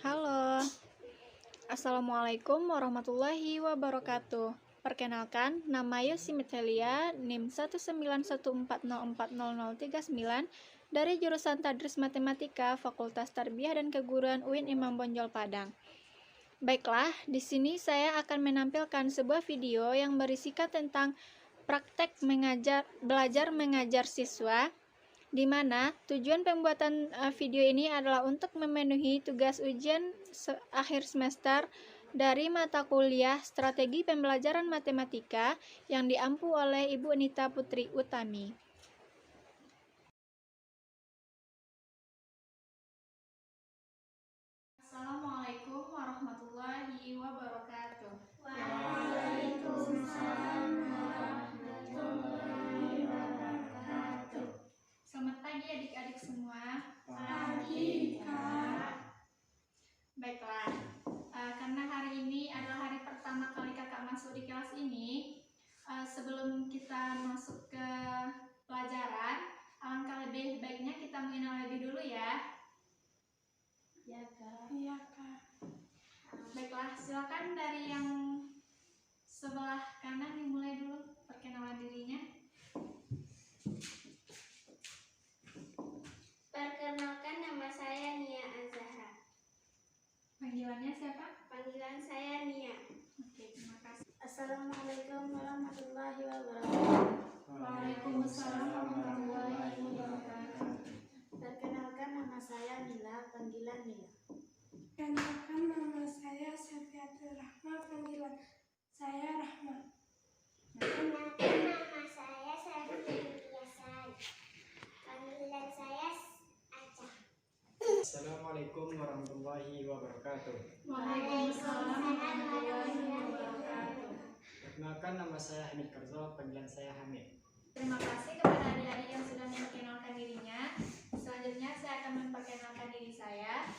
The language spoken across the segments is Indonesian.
Halo, Assalamualaikum warahmatullahi wabarakatuh. Perkenalkan, nama Yosi Metelia, NIM 191404039 dari jurusan Tadris Matematika, Fakultas Tarbiyah dan Keguruan UIN Imam Bonjol Padang. Baiklah, di sini saya akan menampilkan sebuah video yang berisikan tentang praktek belajar mengajar siswa, di mana tujuan pembuatan video ini adalah untuk memenuhi tugas ujian akhir semester dari mata kuliah Strategi Pembelajaran Matematika yang diampu oleh Ibu Nita Putri Utami. Assalamualaikum warahmatullahi wabarakatuh. Waalaikumsalam warahmatullahi wabarakatuh. Selamat pagi adik-adik semua. Pagi, Kak. Baiklah, karena hari ini adalah hari pertama kali kakak masuk di kelas ini, sebelum kita masuk ke pelajaran, alangkah lebih baiknya kita mengenal lebih dulu ya. Ya, Kak. Iya, Kak. Baiklah, silakan dari yang sebelah kanan dimulai dulu perkenalan dirinya. Perkenalkan, nama saya Nia Azahra. Panggilannya siapa? Panggilan saya Nia. Oke, terima kasih. Assalamualaikum warahmatullahi wabarakatuh. Waalaikumsalam warahmatullahi wabarakatuh. Perkenalkan, nama saya Nila, panggilan Nila. Perkenalkan, nama saya Safiatul Rahma, panggilan saya Rahma. Perkenalkan, nama saya Safiatul, panggilan saya Aca. Assalamualaikum warahmatullahi wabarakatuh. Waalaikumsalam warahmatullahi wabarakatuh. Perkenalkan, nama saya Hamid Karzo, panggilan saya Hamid. Terima kasih kepada adik-adik yang sudah memperkenalkan dirinya. Selanjutnya saya akan memperkenalkan diri saya.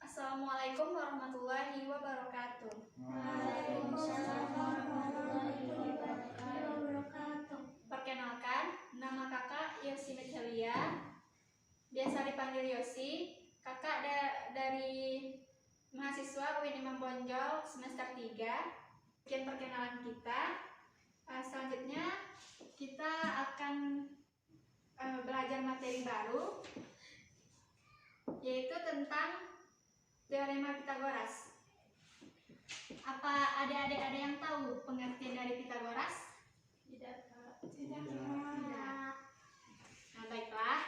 Assalamualaikum warahmatullahi wabarakatuh. Waalaikumsalam warahmatullahi wabarakatuh. Perkenalkan, nama kakak Yosi Metelia, biasa dipanggil Yosi. Kakak dari mahasiswa UIN Imam Bonjol semester 3. Sekian perkenalan kita. Selanjutnya kita akan belajar materi baru, yaitu tentang Teorema Pitagoras. Apa adik-adik ada yang tahu pengertian dari Pitagoras? Tidak, Kak. Tidak. Nah, baiklah.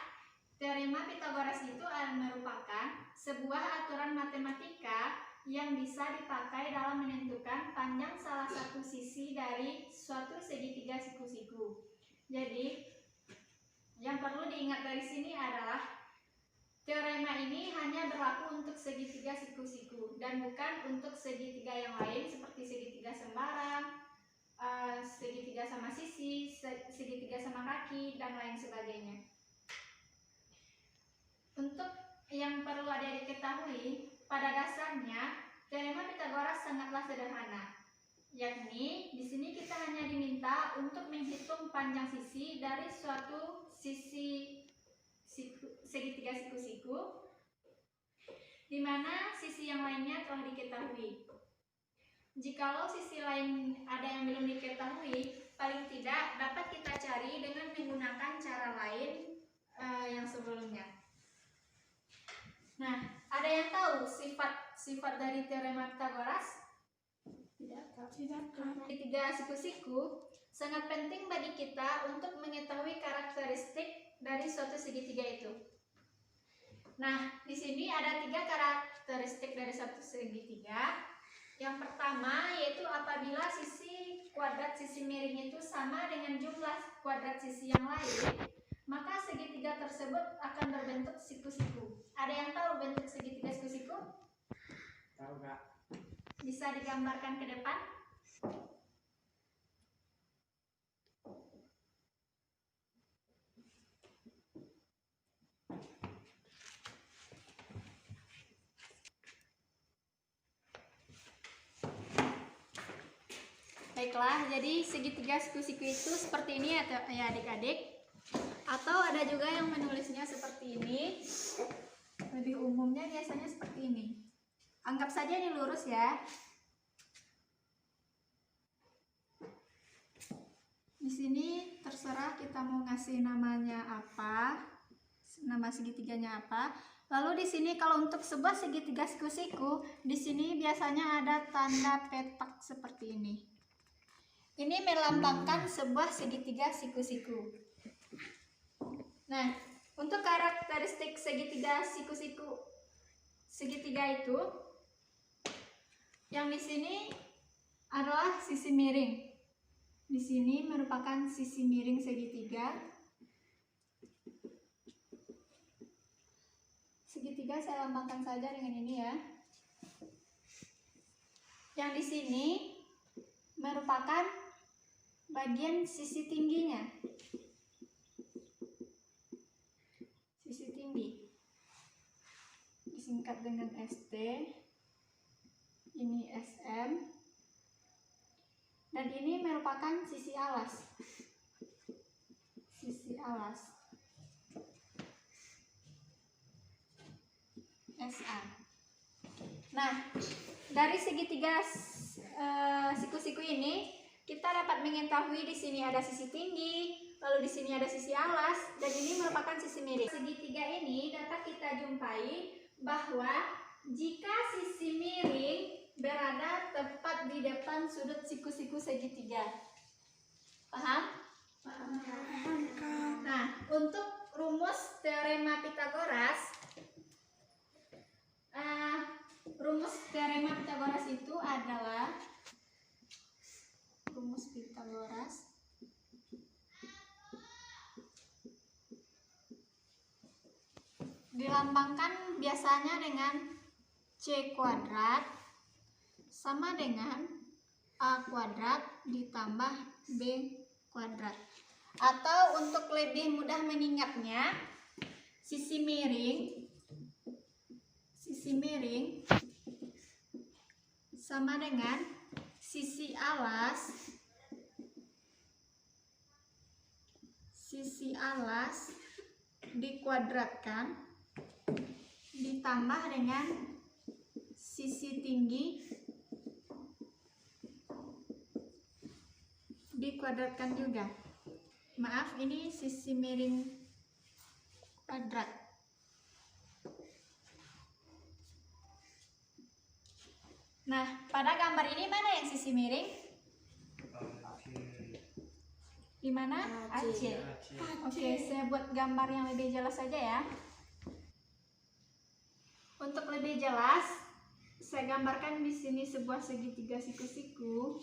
Teorema Pitagoras itu merupakan sebuah aturan matematika yang bisa dipakai dalam menentukan panjang salah satu sisi dari suatu segitiga siku-siku. Jadi, yang perlu diingat dari sini adalah teorema ini hanya berlaku untuk segitiga siku-siku dan bukan untuk segitiga yang lain seperti segitiga sembarang, segitiga sama sisi, segitiga sama kaki, dan lain sebagainya. Untuk yang perlu adik-adik ketahui, pada dasarnya teorema Pitagoras sangatlah sederhana, yakni di sini kita hanya diminta untuk menghitung panjang sisi dari suatu sisi segitiga siku-siku, di mana sisi yang lainnya telah diketahui. Jikalau sisi lain ada yang belum diketahui, paling tidak dapat kita cari dengan menggunakan cara lain yang sebelumnya. Nah, ada yang tahu sifat dari teorema Pitagoras? Tidak, Kak. Tidak, Kak. Segitiga siku-siku sangat penting bagi kita untuk mengetahui karakteristik dari suatu segitiga itu. Nah, di sini ada 3 karakteristik dari suatu segitiga. Yang pertama yaitu apabila sisi kuadrat sisi miring itu sama dengan jumlah kuadrat sisi yang lain, maka segitiga tersebut akan berbentuk siku-siku. Ada yang tahu bentuk segitiga siku-siku? Tahu, Kak? Bisa digambarkan ke depan? Baiklah, jadi segitiga siku-siku itu seperti ini ya adik-adik. Atau ada juga yang menulisnya seperti ini. Lebih umumnya biasanya seperti ini. Anggap saja ini lurus ya. Di sini terserah kita mau ngasih namanya apa, nama segitiganya apa. Lalu di sini kalau untuk sebuah segitiga siku-siku, di sini biasanya ada tanda petak seperti ini. Ini melambangkan sebuah segitiga siku-siku. Nah, untuk karakteristik segitiga siku-siku segitiga itu, yang di sini adalah sisi miring. Di sini merupakan sisi miring segitiga. Segitiga saya lambangkan saja dengan ini ya. Yang di sini merupakan bagian sisi tingginya. Sisi tinggi. Disingkat dengan ST. Ini SM. Dan ini merupakan sisi alas. Sisi alas. SA. Nah, dari segitiga siku-siku ini kita dapat mengetahui di sini ada sisi tinggi, lalu di sini ada sisi alas, dan ini merupakan sisi miring. Segitiga ini dapat kita jumpai bahwa jika sisi miring berada tepat di depan sudut siku-siku segitiga. Paham? Paham. Nah, untuk rumus teorema Pitagoras, itu adalah rumus Pitagoras dilambangkan biasanya dengan C kuadrat sama dengan A kuadrat ditambah B kuadrat. Atau untuk lebih mudah mengingatnya, sisi miring sama dengan sisi alas dikuadratkan ditambah dengan sisi tinggi dikuadratkan juga. Maaf, ini sisi miring kuadrat. Nah, pada gambar ini mana yang sisi miring? Di mana? AC. Oke, saya buat gambar yang lebih jelas saja ya. Untuk lebih jelas, saya gambarkan di sini sebuah segitiga siku-siku.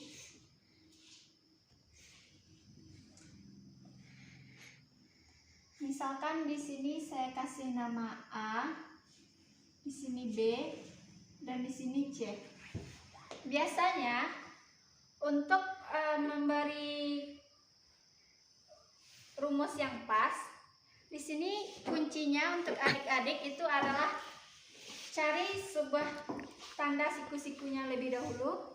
Misalkan di sini saya kasih nama A, di sini B, dan di sini C. Biasanya untuk memberi rumus yang pas, di sini kuncinya untuk adik-adik itu adalah cari sebuah tanda siku-sikunya lebih dahulu.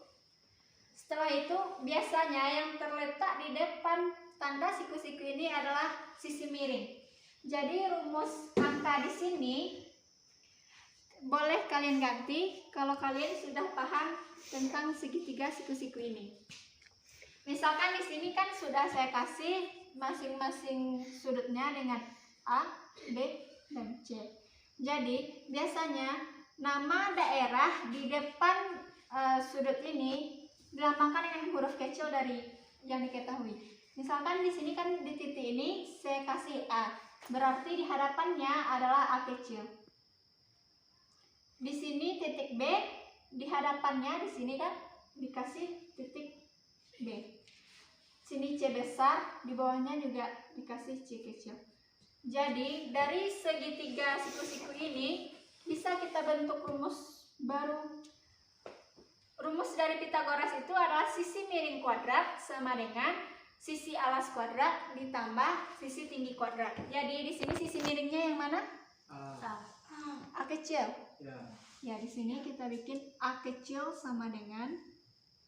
Setelah itu biasanya yang terletak di depan tanda siku-siku ini adalah sisi miring. Jadi rumus angka di sini boleh kalian ganti kalau kalian sudah paham tentang segitiga siku-siku ini. Misalkan di sini kan sudah saya kasih masing-masing sudutnya dengan A, B, dan C. Jadi biasanya nama daerah di depan sudut ini dilambangkan dengan huruf kecil dari yang diketahui. Misalkan di sini kan di titik ini saya kasih A, berarti di hadapannya adalah A kecil. Di sini titik B, di hadapannya di sini kan dikasih titik B. Sini C besar, di bawahnya juga dikasih C kecil. Jadi dari segitiga siku-siku ini bisa kita bentuk rumus baru. Rumus dari Pitagoras itu adalah sisi miring kuadrat sama dengan sisi alas kuadrat ditambah sisi tinggi kuadrat. Jadi di sini sisi miringnya yang mana? A kecil. Ya, di sini kita bikin A kecil sama dengan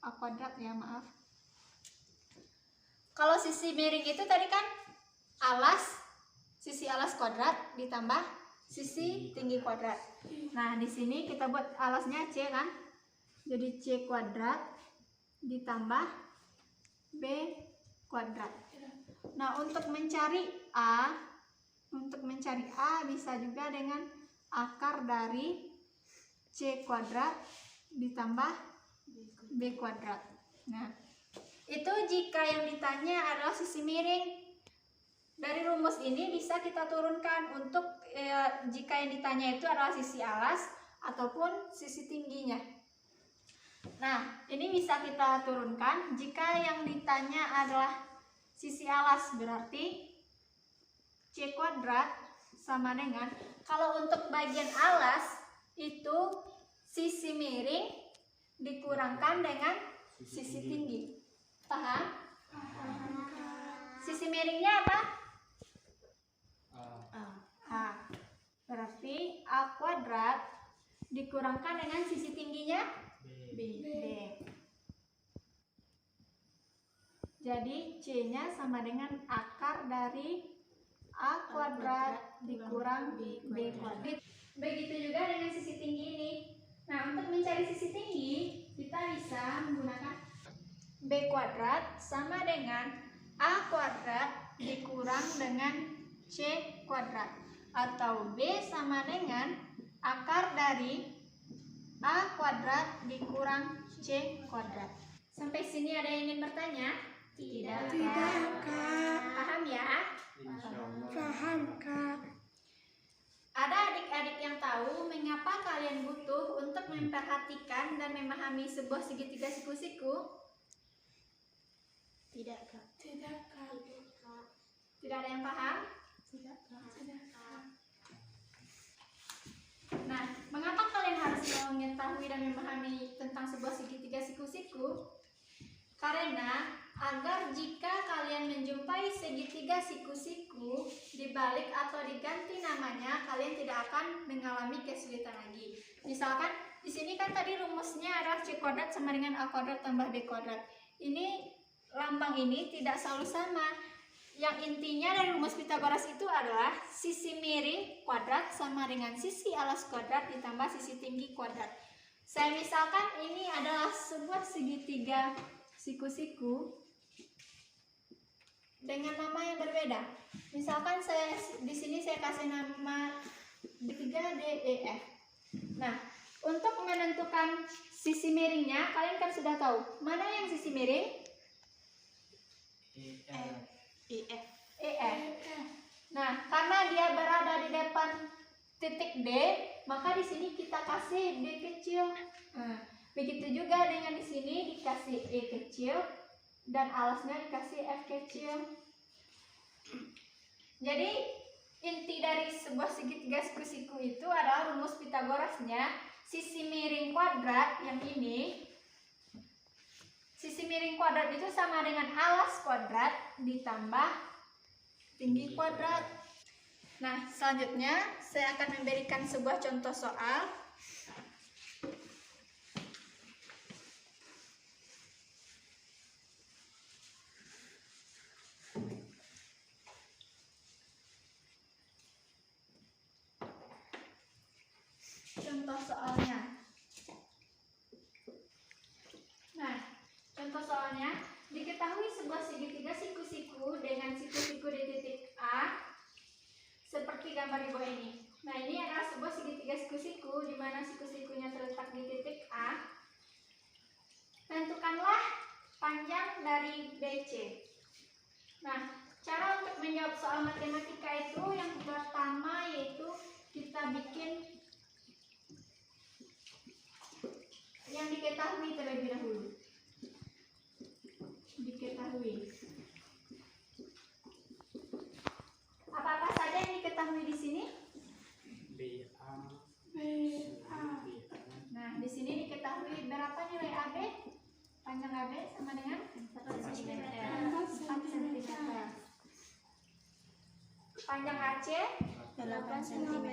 A kuadrat ya, maaf. Kalau sisi miring itu tadi kan alas, sisi alas kuadrat ditambah sisi tinggi kuadrat. Nah, di sini kita buat alasnya C kan. Jadi C kuadrat ditambah B kuadrat. Nah, untuk mencari A bisa juga dengan akar dari C kuadrat ditambah B kuadrat. Nah, itu jika yang ditanya adalah sisi miring. Dari rumus ini bisa kita turunkan untuk jika yang ditanya itu adalah sisi alas ataupun sisi tingginya. Nah, ini bisa kita turunkan jika yang ditanya adalah sisi alas, berarti C kuadrat sama dengan, kalau untuk bagian alas itu sisi miring dikurangkan dengan sisi tinggi. Paham? Sisi miringnya apa? A. Berarti A kuadrat dikurangkan dengan sisi tingginya B. Jadi C-nya sama dengan akar dari A kuadrat dikurang B kuadrat. Begitu juga dengan sisi tinggi ini. Nah, untuk mencari sisi tinggi kita bisa menggunakan B kuadrat sama dengan A kuadrat dikurang dengan C kuadrat, atau B sama dengan akar dari A kuadrat dikurang C kuadrat. Sampai sini ada yang ingin bertanya? Tidak, Kak. Paham ya? Paham, Kak. Ada adik-adik yang tahu mengapa kalian butuh untuk memperhatikan dan memahami sebuah segitiga siku-siku? Tidak, Kak. Tidak, Kak. Tidak ada yang paham? Tidak, Kak. Tidak, Kak. Nah, mengapa kalian harus mengetahui dan memahami tentang sebuah segitiga siku-siku? Karena agar jika kalian menjumpai segitiga siku-siku dibalik atau diganti namanya, kalian tidak akan mengalami kesulitan lagi. Misalkan di sini kan tadi rumusnya adalah C kuadrat sama dengan A kuadrat tambah B kuadrat. Ini lambang ini tidak selalu sama. Yang intinya dari rumus Pitagoras itu adalah sisi miring kuadrat sama dengan sisi alas kuadrat ditambah sisi tinggi kuadrat. Saya misalkan ini adalah sebuah segitiga siku-siku dengan nama yang berbeda. Misalkan di sini saya kasih nama 3DEF. Nah, untuk menentukan sisi miringnya, kalian kan sudah tahu mana yang sisi miring? EF. Nah, karena dia berada di depan titik D, maka di sini kita kasih D kecil. Nah, begitu juga dengan di sini dikasih E kecil dan alasnya dikasih F kecil. Jadi inti dari sebuah segitiga siku-siku itu adalah rumus Pitagorasnya, sisi miring kuadrat yang ini. Sisi miring kuadrat itu sama dengan alas kuadrat ditambah tinggi kuadrat. Nah, selanjutnya saya akan memberikan sebuah contoh soal. Contoh soalnya. Nah, contoh soalnya, diketahui sebuah segitiga siku-siku dengan siku-siku di titik A seperti gambar di bawah ini. Nah, ini adalah sebuah segitiga siku-siku di mana siku-sikunya terletak di titik A. Tentukanlah panjang dari BC. Nah, cara untuk menjawab soal matematika itu yang pertama yaitu kita bikin yang diketahui terlebih dahulu. Diketahui. Apa-apa saja yang diketahui di sini? BA. Nah, di sini diketahui berapa nilai AB? Panjang AB sama dengan 4 cm. 4 cm. Panjang AC 8 cm.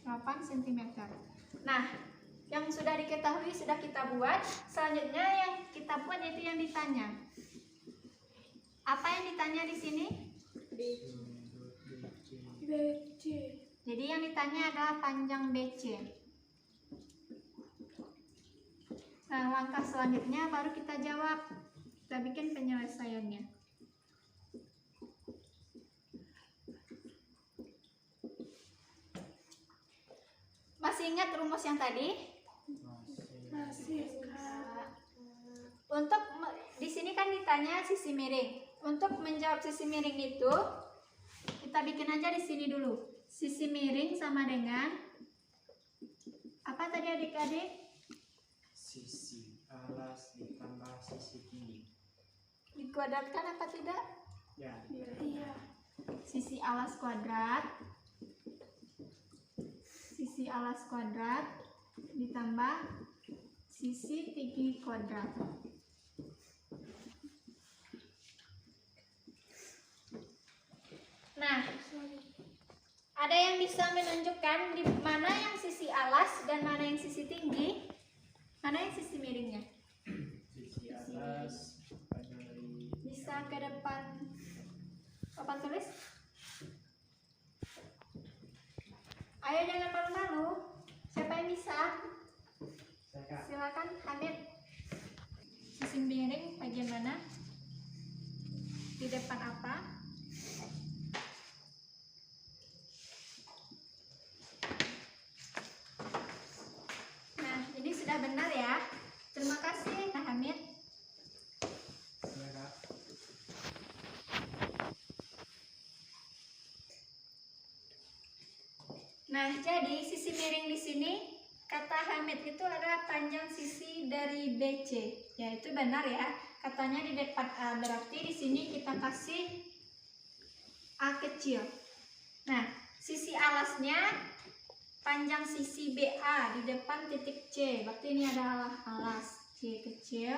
8 cm. Nah, yang sudah diketahui sudah kita buat. Selanjutnya yang kita buat yaitu yang ditanya. Apa yang ditanya di sini? BC. Jadi yang ditanya adalah panjang BC. Nah, langkah selanjutnya baru kita jawab. Kita bikin penyelesaiannya. Masih ingat rumus yang tadi? Masih, Kak. Untuk di sini kan ditanya sisi miring. Untuk menjawab sisi miring itu, kita bikin aja di sini dulu. Sisi miring sama dengan apa tadi adik-adik? Sisi alas ditambah sisi tinggi. Dikuadratkan apa tidak? Ya. Iya. Sisi alas kuadrat ditambah sisi tinggi kuadrat. Nah, ada yang bisa menunjukkan di mana yang sisi alas dan mana yang sisi tinggi? Mana yang sisi miringnya? Sisi alas panjang dari Bisa ke depan papan tulis? Ayo jangan malu-malu. Siapa yang bisa? saya, Kak. Silakan Hamid. Sisi miring bagaimana? Di depan apa? Nah, ini sudah benar ya. Terima kasih, Kak Hamid. Saya, Kak. Nah, jadi sisi miring di sini kata Hamid itu adalah panjang sisi dari BC. Ya, itu benar ya. Katanya di depan A, berarti di sini kita kasih A kecil. Nah, sisi alasnya panjang sisi BA di depan titik C. Berarti ini adalah alas C kecil.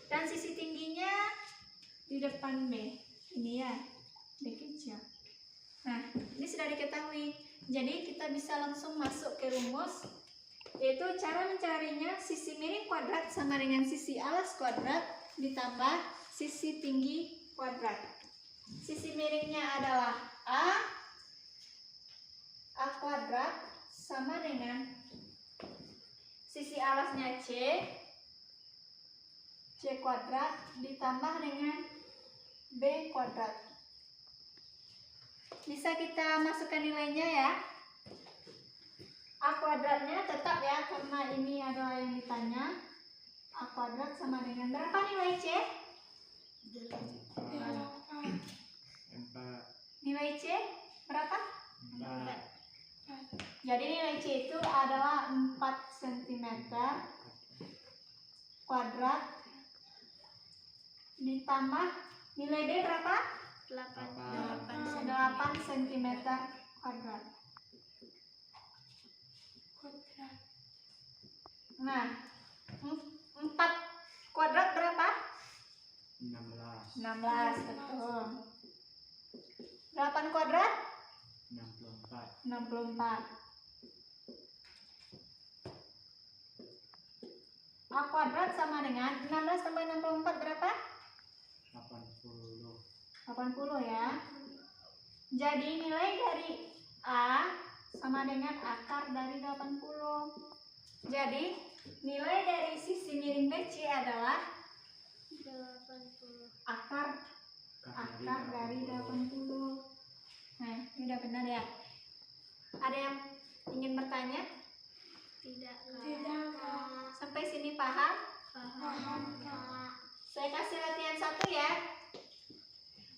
Dan sisi tingginya di depan B. Ini ya, B kecil. Nah, ini sudah diketahui. Jadi kita bisa langsung masuk ke rumus, yaitu cara mencarinya sisi miring kuadrat sama dengan sisi alas kuadrat ditambah sisi tinggi kuadrat. Sisi miringnya adalah A kuadrat sama dengan sisi alasnya C kuadrat ditambah dengan B kuadrat. Bisa kita masukkan nilainya ya. A kuadratnya tetap ya, karena ini adalah yang ditanya. A kuadrat sama dengan berapa nilai C? 8. 4. Nilai C berapa? 4. Jadi nilai C itu adalah 4 cm kuadrat ditambah nilai B berapa? 8 cm kuadrat. Nah, 4 kuadrat berapa? 16. 16, betul. 8 kuadrat? 64. 64. A kuadrat sama dengan 16 tambah 64 berapa? 80. 80 ya. Jadi nilai dari A sama dengan akar dari 80. Jadi nilai dari sisi miring BC adalah 80. akar dari 80. Nah, ini udah benar ya. Ada yang ingin bertanya? Tidak, Tidak, Kak. Sampai sini paham? Paham, Kak. Saya kasih latihan 1 ya.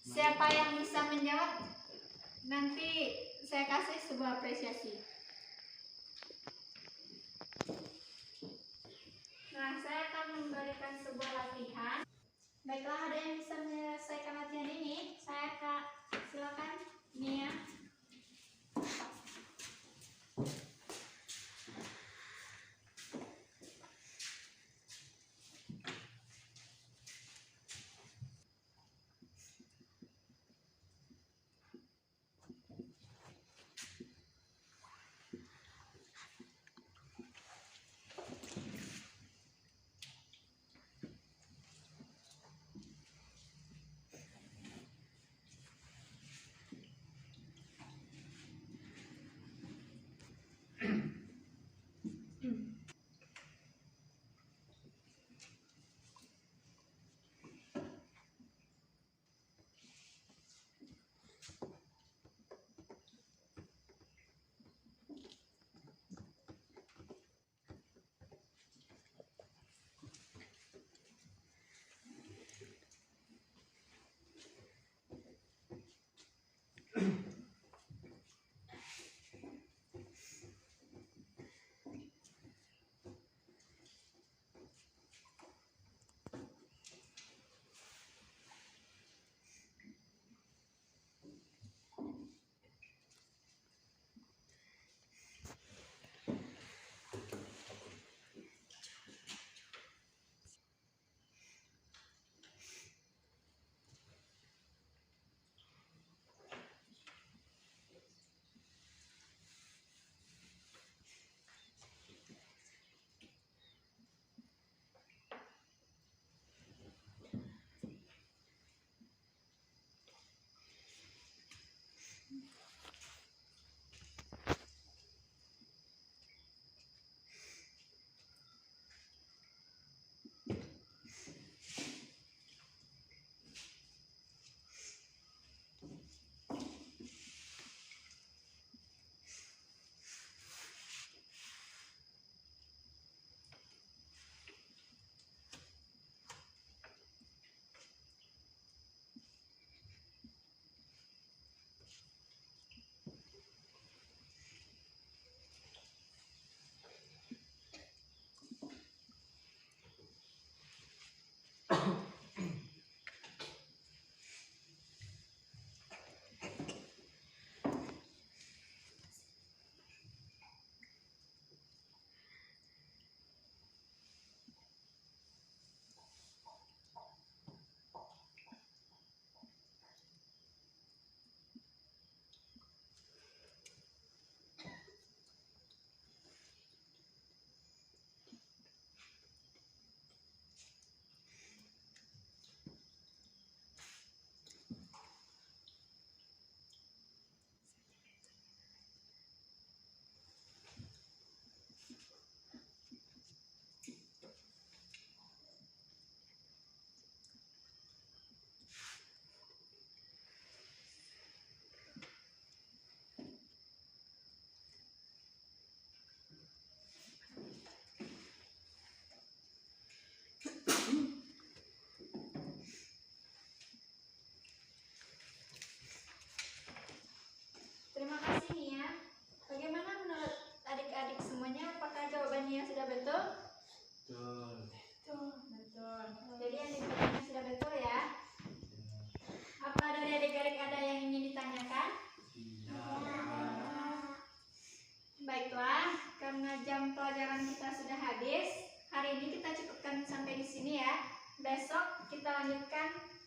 Siapa yang bisa menjawab, nanti saya kasih sebuah apresiasi. Nah, saya akan memberikan sebuah latihan. Baiklah, ada yang bisa menyelesaikan latihan ini? Saya silakan, Nia. lanjutkan